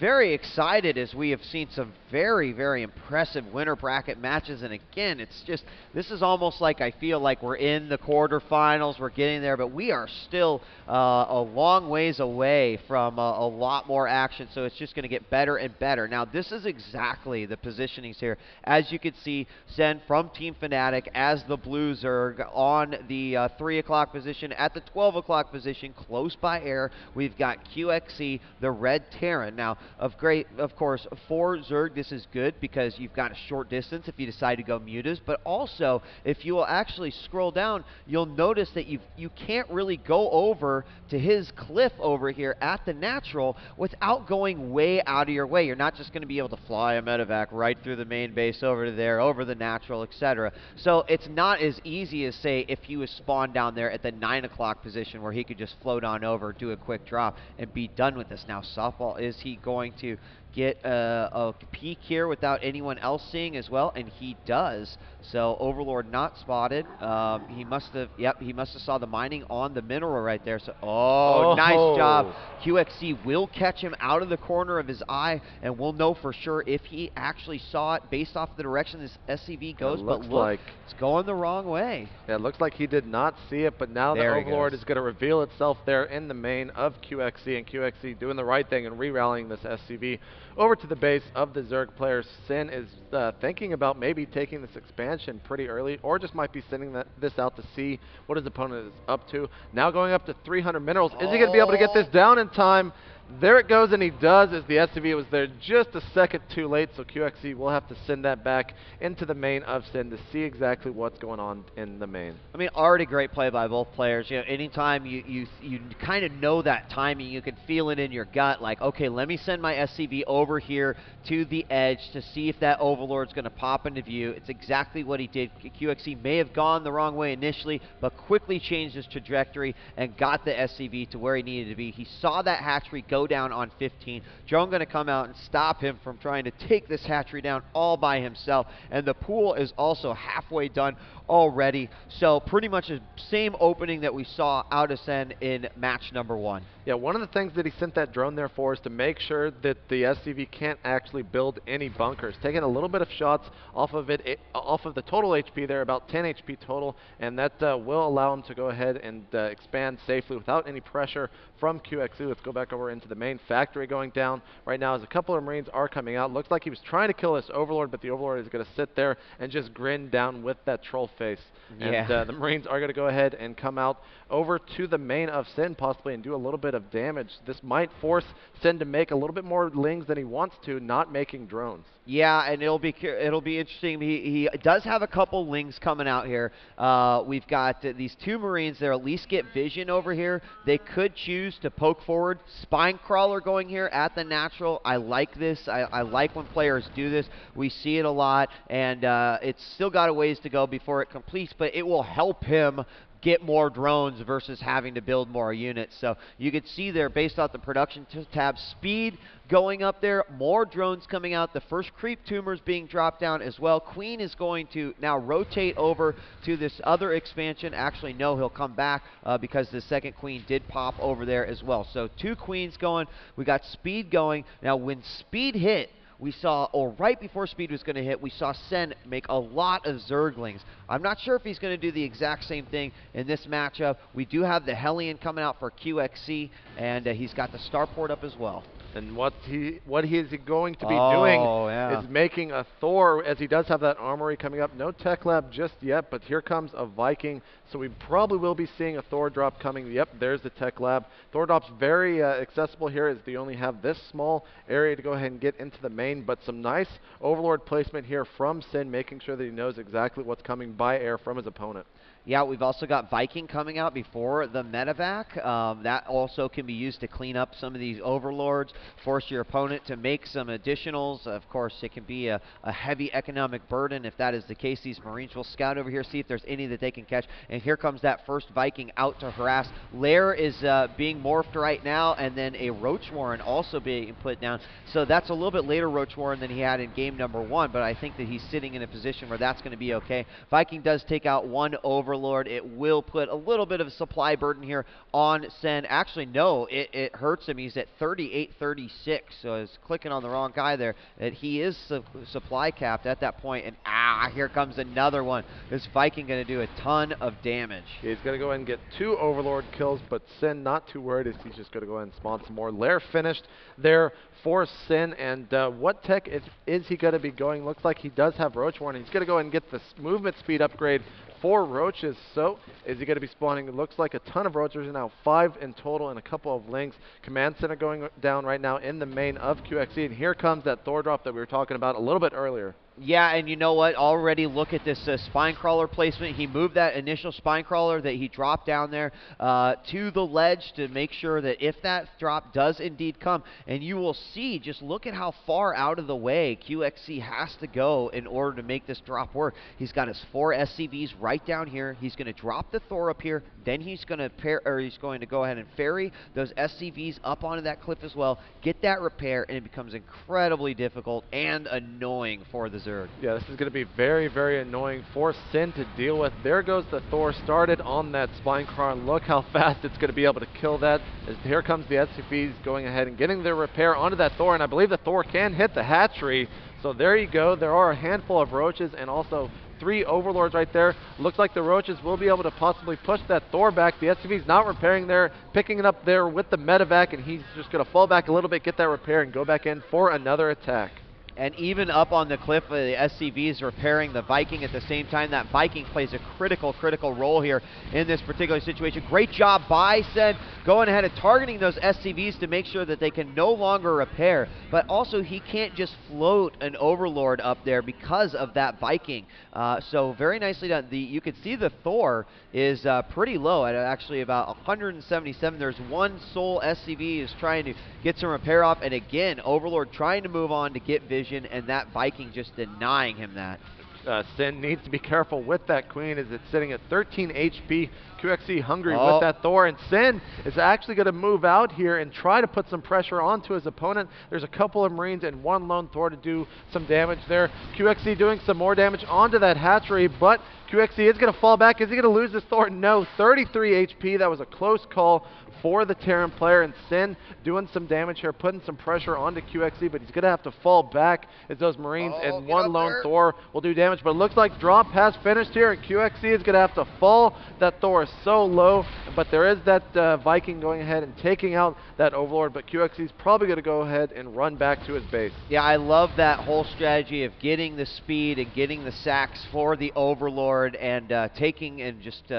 Very excited as we have seen some very, very impressive winter bracket matches. And again, it's just, this is almost like I feel like we're in the quarterfinals, we're getting there, but we are still a long ways away from a lot more action. So it's just going to get better and better. Now, this is exactly the positionings here. As you can see, Sen from Team Fnatic as the blue Zerg on the 3 o'clock position. At the 12 o'clock position, close by air, we've got QXC, the red Terran. Now, of course, for Zerg, this is good because you've got a short distance if you decide to go mutas, but also, if you will actually scroll down, you'll notice that you can't really go over to his cliff over here at the natural without going way out of your way. You're not just going to be able to fly a medevac right through the main base over to there, over the natural, etc. So it's not as easy as, say, if he was spawned down there at the 9 o'clock position where he could just float on over, do a quick drop, and be done with this. Now, Softball, is he going to get a peek here without anyone else seeing as well? And he does. So Overlord not spotted. He must have, yep, he must have saw the mining on the mineral right there. So, nice job. QXC will catch him out of the corner of his eye, and we'll know for sure if he actually saw it based off the direction this SCV goes. But look, like it's going the wrong way. Yeah, it looks like he did not see it, but now the Overlord is going to reveal itself there in the main of QXC, and QXC doing the right thing and re-rallying this SCV over to the base of the Zerg players. Sin is thinking about maybe taking this expansion pretty early, or just might be sending this out to see what his opponent is up to. Now going up to 300 minerals. Is he going to be able to get this down in time? There it goes, and he does, as the SCV was there just a second too late, so QXC will have to send that back into the main of Sin to see exactly what's going on in the main. I mean, already great play by both players. You know, anytime you kind of know that timing, you can feel it in your gut, like, okay, let me send my SCV over here to the edge to see if that Overlord's going to pop into view. It's exactly what he did. QXC may have gone the wrong way initially, but quickly changed his trajectory and got the SCV to where he needed to be. He saw that hatchery go down on 15. Drone going to come out and stop him from trying to take this hatchery down all by himself. And the pool is also halfway done already. So pretty much the same opening that we saw out of Sen in match number 1. Yeah, one of the things that he sent that drone there for is to make sure that the SCV can't actually build any bunkers. Taking a little bit of shots off of it, off of the total HP there, about 10 HP total, and that will allow him to go ahead and expand safely without any pressure from QXC. Let's go back over into the main factory going down right now as a couple of Marines are coming out. Looks like he was trying to kill this Overlord, but the Overlord is going to sit there and just grin down with that troll face. Yeah. And the Marines are going to go ahead and come out over to the main of Sin possibly and do a little bit of damage. This might force Sin to make a little bit more lings than he wants to, not making drones. Yeah, and it'll be interesting. He does have a couple lings coming out here. We've got these 2 Marines that at least get vision over here. They could choose to poke forward. Spine crawler going here at the natural. I like this. I like when players do this. We see it a lot, and it's still got a ways to go before it completes, but it will help him get more drones versus having to build more units. So you can see there, based off the production tab, speed going up there, more drones coming out, the first creep tumors being dropped down as well. Queen is going to now rotate over to this other expansion. Actually, no, he'll come back because the second queen did pop over there as well. So 2 queens going. We got speed going. Now, when speed hit, we saw, or right before speed was going to hit, we saw Sen make a lot of Zerglings. I'm not sure if he's going to do the exact same thing in this matchup. We do have the Hellion coming out for QXC, and he's got the Starport up as well. And what he is going to be doing is making a Thor, as he does have that armory coming up. No tech lab just yet, but here comes a Viking. So we probably will be seeing a Thor drop coming. Yep, there's the tech lab. Thor drop's very accessible here, as they only have this small area to go ahead and get into the main. But some nice Overlord placement here from Sin, making sure that he knows exactly what's coming by air from his opponent. Yeah, we've also got Viking coming out before the medevac. That also can be used to clean up some of these Overlords, force your opponent to make some additionals. Of course, it can be a heavy economic burden. If that is the case, these Marines will scout over here, see if there's any that they can catch. And here comes that first Viking out to harass. Lair is being morphed right now, and then a Roach Warren also being put down. So that's a little bit later Roach Warren than he had in game number 1, but I think that he's sitting in a position where that's going to be okay. Viking does take out one Overlord. Overlord. It will put a little bit of a supply burden here on Sen. Actually, no, it hurts him. He's at 38-36, so I was clicking on the wrong guy there. That he is supply capped at that point, and here comes another one. This Viking going to do a ton of damage. He's going to go ahead and get 2 Overlord kills, but Sen not too worried as he's just going to go ahead and spawn some more. Lair finished there for Sen, and what tech is he going to be going? Looks like he does have Roach Warning. He's going to go ahead and get the movement speed upgrade for Roaches. So is he going to be spawning? It looks like a ton of Roaches now, 5 in total and a couple of Lings. Command Center going down right now in the main of QXC, and here comes that Thor drop that we were talking about a little bit earlier. Yeah, and you know what? Already look at this spine crawler placement. He moved that initial spine crawler that he dropped down there to the ledge to make sure that if that drop does indeed come, and you will see, just look at how far out of the way QXC has to go in order to make this drop work. He's got his 4 SCVs right down here. He's going to drop the Thor up here. Then he's going to go ahead and ferry those SCVs up onto that cliff as well, get that repair, and it becomes incredibly difficult and annoying for the Zerg. Yeah, this is going to be very, very annoying for Sin to deal with. There goes the Thor, started on that spine crawler. Look how fast it's going to be able to kill that. As here comes the SCVs going ahead and getting their repair onto that Thor, and I believe the Thor can hit the hatchery. So there you go. There are a handful of Roaches and also 3 Overlords right there. Looks like the Roaches will be able to possibly push that Thor back. The SCV's not repairing there, picking it up there with the medevac, and he's just going to fall back a little bit, get that repair, and go back in for another attack. And even up on the cliff, the SCVs repairing the Viking at the same time. That Viking plays a critical role here in this particular situation. Great job by Sen going ahead and targeting those SCVs to make sure that they can no longer repair. But also, he can't just float an Overlord up there because of that Viking. So very nicely done. You can see the Thor is pretty low at actually about 177. There's one sole SCV is trying to get some repair off. And again, Overlord trying to move on to get vision, and that Viking just denying him that. Sin needs to be careful with that Queen as it's sitting at 13 HP. QXC hungry with that Thor, and Sin is actually going to move out here and try to put some pressure onto his opponent. There's a couple of Marines and one lone Thor to do some damage there. QXC doing some more damage onto that hatchery, but QXC is going to fall back. Is he going to lose this Thor? No, 33 HP. That was a close call for the Terran player, and Sin doing some damage here, putting some pressure onto QXC, but he's going to have to fall back as those Marines and one lone Thor will do damage. But it looks like drop has finished here, and QXC is going to have to fall. That Thor is so low, but there is that Viking going ahead and taking out that Overlord, but QXC is probably going to go ahead and run back to his base. Yeah, I love that whole strategy of getting the speed and getting the sacks for the Overlord and taking and just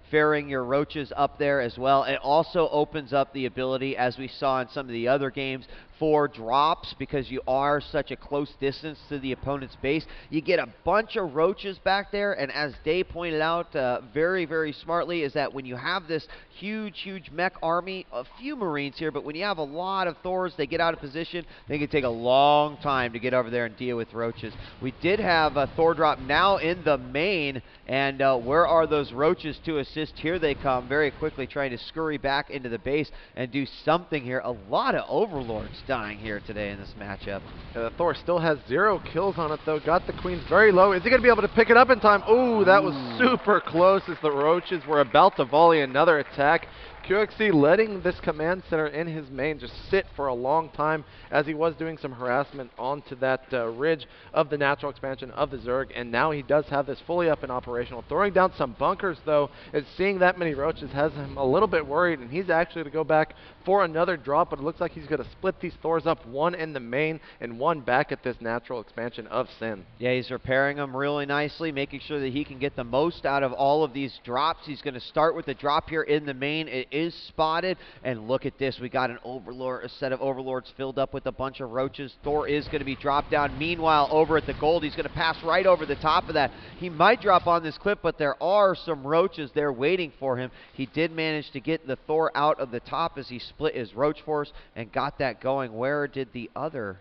ferrying your Roaches up there as well. It also opens up the ability, as we saw in some of the other games, for drops, because you are such a close distance to the opponent's base. You get a bunch of Roaches back there, and as Day pointed out very, very smartly, is that when you have this huge mech army, a few Marines here, but when you have a lot of Thors, they get out of position, they can take a long time to get over there and deal with Roaches. We did have a Thor drop now in the main, and where are those Roaches to assist? Here they come very quickly, trying to scurry back into the base and do something here. A lot of Overlords dying here today in this matchup. The Thor still has 0 kills on it, though. Got the Queens very low. Is he going to be able to pick it up in time? Ooh, that was super close as the Roaches were about to volley another attack. QXC letting this command center in his main just sit for a long time as he was doing some harassment onto that ridge of the natural expansion of the Zerg, and now he does have this fully up and operational. Throwing down some bunkers, though, as seeing that many Roaches has him a little bit worried, and he's actually going to go back for another drop, but it looks like he's going to split these Thors up, one in the main and one back at this natural expansion of Sin. Yeah, he's repairing them really nicely, making sure that he can get the most out of all of these drops. He's going to start with the drop here in the main. It is spotted, and look at this. We got an Overlord, a set of Overlords filled up with a bunch of Roaches. Thor is going to be dropped down. Meanwhile, over at the gold, he's going to pass right over the top of that. He might drop on this cliff, but there are some Roaches there waiting for him. He did manage to get the Thor out of the top as he split his Roach force and got that going. Where did the other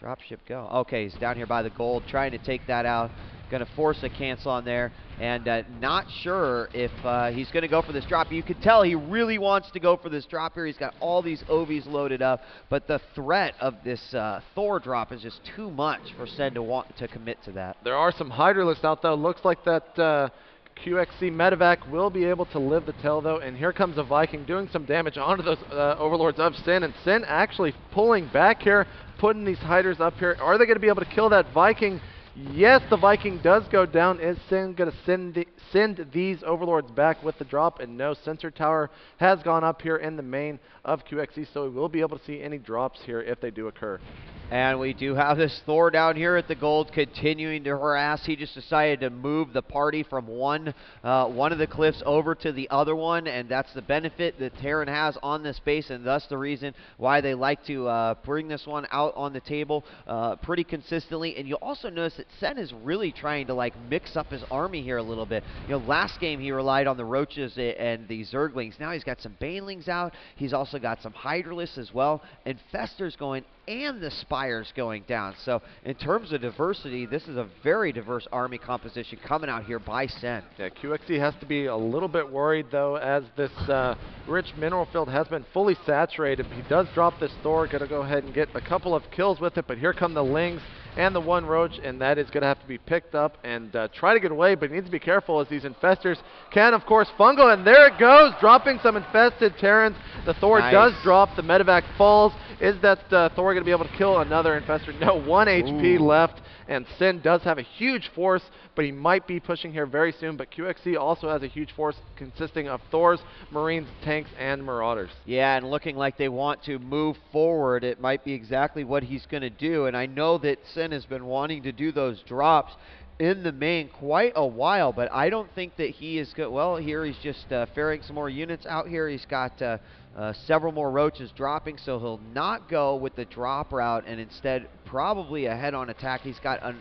dropship go? Okay, he's down here by the gold, trying to take that out. Going to force a cancel on there, and not sure if he's going to go for this drop. You can tell he really wants to go for this drop here. He's got all these OVs loaded up, but the threat of this Thor drop is just too much for Sen to want to commit to that. There are some Hydralisks out, though. Looks like that QXC medevac will be able to live the tail though, and here comes a Viking doing some damage onto those overlords of Sin, and Sin actually pulling back here, putting these hiders up here. Are they going to be able to kill that Viking? Yes, the Viking does go down. Is Sin going to send these overlords back with the drop? And no, sensor tower has gone up here in the main of QXC, so we will be able to see any drops here if they do occur. And we do have this Thor down here at the gold continuing to harass. He just decided to move the party from one of the cliffs over to the other one, and that's the benefit that Terran has on this base, and thus the reason why they like to bring this one out on the table pretty consistently. And you'll also notice that Sen is really trying to like mix up his army here a little bit. You know, last game he relied on the Roaches and the Zerglings. Now he's got some Banelings out. He's also got some Hydralisks as well, and Fester's going, and the Spires going down. So in terms of diversity, this is a very diverse army composition coming out here by Sen. Yeah, QXC has to be a little bit worried though, as this rich mineral field has been fully saturated. He does drop this Thor, gonna go ahead and get a couple of kills with it, but here come the Lings and the one Roach, and that is going to have to be picked up and try to get away, but he needs to be careful as these Infestors can, of course, fungal, and there it goes, dropping some infested Terrans. The Thor does drop, the medevac falls. Is that Thor going to be able to kill another Infestor? No, 1 HP left, and Sin does have a huge force, but he might be pushing here very soon, but QXC also has a huge force consisting of Thors, Marines, tanks, and Marauders. Yeah, and looking like they want to move forward. It might be exactly what he's going to do, and I know that Sin has been wanting to do those drops in the main quite a while, but I don't think that he is good. Well, here he's just ferrying some more units out here. He's got several more Roaches dropping, so he'll not go with the drop route and instead probably a head-on attack. He's got an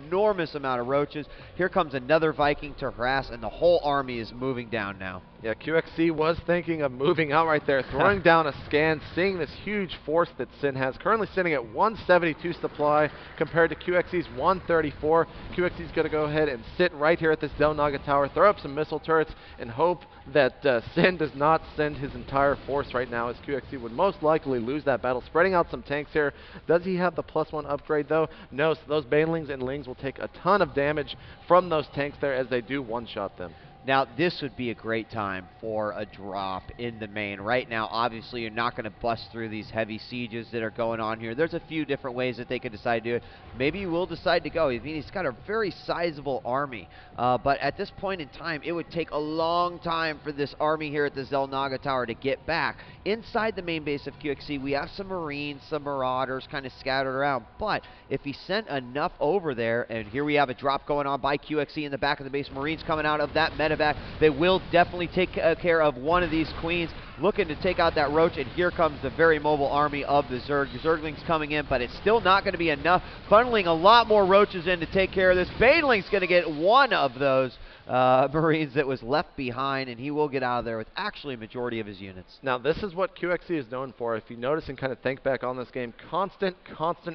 enormous amount of Roaches. Here comes another Viking to harass, and the whole army is moving down now. Yeah, QXC was thinking of moving out right there, throwing down a scan, seeing this huge force that Sin has, currently sitting at 172 supply compared to QXC's 134. QXC's going to go ahead and sit right here at this Del Naga tower, throw up some missile turrets, and hope that Sin does not send his entire force right now, as QXC would most likely lose that battle. Spreading out some tanks here. Does he have the +1 upgrade though? No, so those Banelings and Lings will take a ton of damage from those tanks there as they do one-shot them. Now, this would be a great time for a drop in the main. Right now, obviously, you're not going to bust through these heavy sieges that are going on here. There's a few different ways that they could decide to do it. Maybe you will decide to go. I mean, he's got a very sizable army. But at this point in time, it would take a long time for this army here at the Del Naga Tower to get back. Inside the main base of QXC, we have some Marines, some Marauders kind of scattered around. But if he sent enough over there, and here we have a drop going on by QXC in the back of the base, Marines coming out of that medevac, they will definitely take care of one of these Queens, looking to take out that Roach, and here comes the very mobile army of the Zerg. The Zerglings coming in, but it's still not going to be enough. Funneling a lot more Roaches in to take care of this. Baneling's going to get one of those Marines that was left behind, and he will get out of there with actually a majority of his units. Now, this is what QXC is known for. If you notice and kind of think back on this game, constant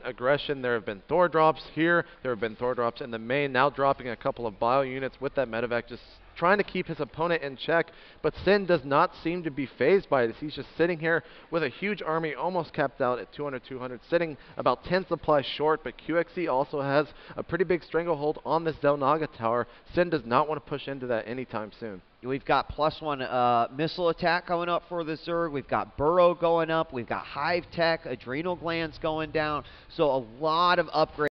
aggression. There have been Thor drops here. There have been Thor drops in the main, now dropping a couple of bio units with that medevac, just trying to keep his opponent in check, but Sin does not seem to be phased by this. He's just sitting here with a huge army, almost capped out at 200, sitting about 10 supplies short, but QXC also has a pretty big stranglehold on this Del Naga tower. Sin does not want to push into that anytime soon. We've got +1 missile attack going up for the Zerg. We've got Burrow going up. We've got Hive Tech, Adrenal Glands going down. So a lot of upgrades.